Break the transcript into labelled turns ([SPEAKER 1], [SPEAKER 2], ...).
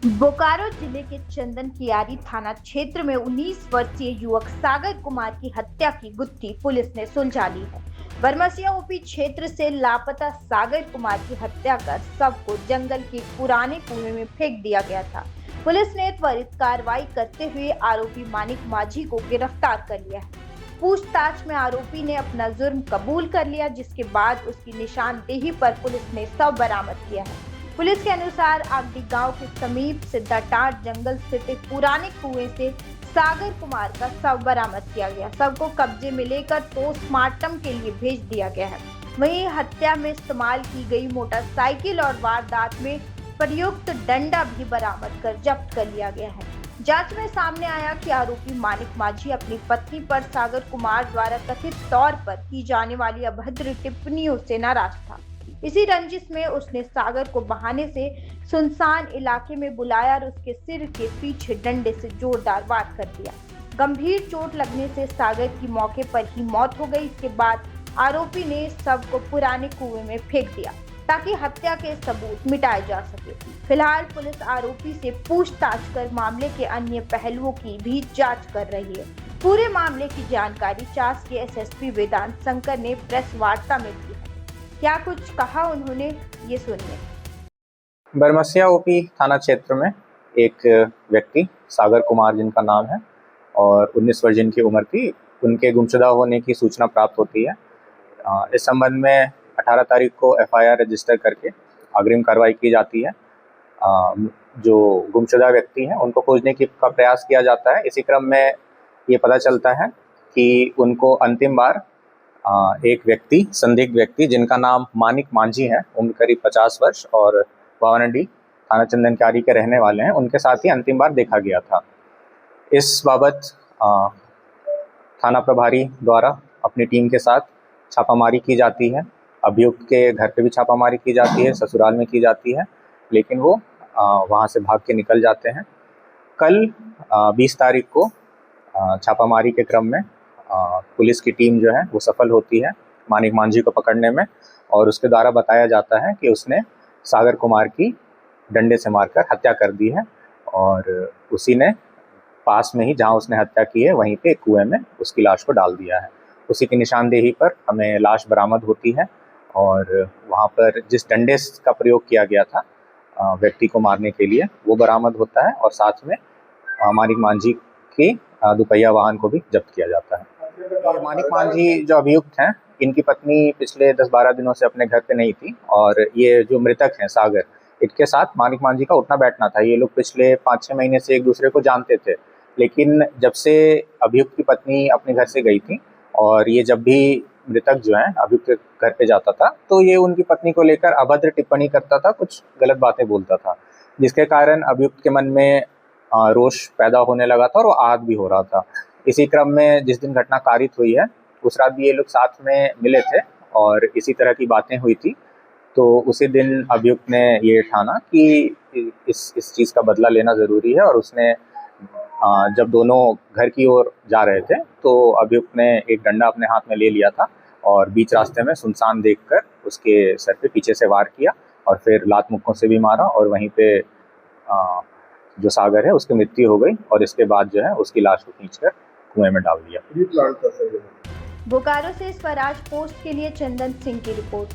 [SPEAKER 1] बोकारो जिले के चंदन कियारी थाना क्षेत्र में 19 वर्षीय युवक सागर कुमार की हत्या की गुत्थी पुलिस ने सुलझा ली है। बरमसिया ओपी क्षेत्र से लापता सागर कुमार की हत्या कर शव को जंगल के पुराने कुएं में फेंक दिया गया था। पुलिस ने त्वरित कार्रवाई करते हुए आरोपी मानिक माझी को गिरफ्तार कर लिया है। पूछताछ में आरोपी ने अपना जुर्म कबूल कर लिया, जिसके बाद उसकी निशानदेही पर पुलिस ने शव बरामद किया है। पुलिस के अनुसार आगडी गांव के समीप सिद्धाटाट जंगल स्थित एक पुराने कुएं से सागर कुमार का शव बरामद किया गया। शव को कब्जे में लेकर पोस्टमार्टम के लिए भेज दिया गया है। वहीं हत्या में इस्तेमाल की गई मोटरसाइकिल और वारदात में प्रयुक्त डंडा भी बरामद कर जब्त कर लिया गया है। जांच में सामने आया कि आरोपी मानिक माझी अपनी पत्नी पर सागर कुमार द्वारा कथित तौर पर की जाने वाली अभद्र टिप्पणियों से नाराज था। इसी रंजिश में उसने सागर को बहाने से सुनसान इलाके में बुलाया और उसके सिर के पीछे डंडे से जोरदार वार कर दिया। गंभीर चोट लगने से सागर की मौके पर ही मौत हो गई। इसके बाद आरोपी ने शव को पुराने कुएं में फेंक दिया ताकि हत्या के सबूत मिटाए जा सके। फिलहाल पुलिस आरोपी से पूछताछ कर मामले के अन्य पहलुओं की भी जांच कर रही है। पूरे मामले की जानकारी चास के एसएसपी वेदांत शंकर ने प्रेस वार्ता में दी है। क्या कुछ कहा उन्होंने, ये सुनिए।
[SPEAKER 2] बरमसिया ओपी थाना क्षेत्र में एक व्यक्ति सागर कुमार जिनका नाम है और 19 वर्ष जिनकी उम्र थी, उनके गुमशुदा होने की सूचना प्राप्त होती है। इस संबंध में 18 तारीख को एफआईआर रजिस्टर करके अग्रिम कार्रवाई की जाती है। जो गुमशुदा व्यक्ति हैं उनको खोजने का प्रयास किया जाता है। इसी क्रम में ये पता चलता है कि उनको अंतिम बार एक व्यक्ति, संदिग्ध व्यक्ति जिनका नाम मानिक माझी है, उम्र करीब 50 वर्ष और वावनडी थाना चंदन कियारी के रहने वाले हैं, उनके साथ ही अंतिम बार देखा गया था। इस बाबत थाना प्रभारी द्वारा अपनी टीम के साथ छापामारी की जाती है। अभियुक्त के घर पे भी छापामारी की जाती है, ससुराल में की जाती है, लेकिन वो वहाँ से भाग के निकल जाते हैं। कल 20 तारीख को छापामारी के क्रम में पुलिस की टीम जो है वो सफल होती है मानिक माझी को पकड़ने में, और उसके द्वारा बताया जाता है कि उसने सागर कुमार की डंडे से मारकर हत्या कर दी है और उसी ने पास में ही जहां उसने हत्या की है वहीं पे एक कुएं में उसकी लाश को डाल दिया है। उसी की निशानदेही पर हमें लाश बरामद होती है और वहां पर जिस डंडे का प्रयोग किया गया था व्यक्ति को मारने के लिए वो बरामद होता है और साथ में मानिक माझी के दुपहिया वाहन को भी जब्त किया जाता है। मानिक माझी जो अभियुक्त हैं, इनकी पत्नी पिछले 10-12 दिनों से अपने घर पे नहीं थी और ये जो मृतक हैं सागर, इनके साथ मानिक माझी का उठना बैठना था। ये लोग पिछले 5-6 महीने से एक दूसरे को जानते थे, लेकिन जब से अभियुक्त की पत्नी अपने घर से गई थी और ये जब भी मृतक जो है अभियुक्त के घर पे जाता था तो ये उनकी पत्नी को लेकर अभद्र टिप्पणी करता था, कुछ गलत बातें बोलता था, जिसके कारण अभियुक्त के मन में रोष पैदा होने लगा था और वो आहत भी हो रहा था। इसी क्रम में जिस दिन घटना कारित हुई है उस रात भी ये लोग साथ में मिले थे और इसी तरह की बातें हुई थी। तो उसी दिन अभियुक्त ने ये ठाना कि इस चीज़ का बदला लेना ज़रूरी है और उसने जब दोनों घर की ओर जा रहे थे तो अभियुक्त ने एक डंडा अपने हाथ में ले लिया था और बीच रास्ते में सुनसान देखकर उसके सर पे पीछे से वार किया और फिर लात मुक्कों से भी मारा और वहीं पे जो सागर है उसकी मृत्यु हो गई और इसके बाद जो है उसकी लाश को खींचकर कुएं में डाल दिया।
[SPEAKER 1] बोकारो से स्वराज पोस्ट के लिए चंदन सिंह की रिपोर्ट।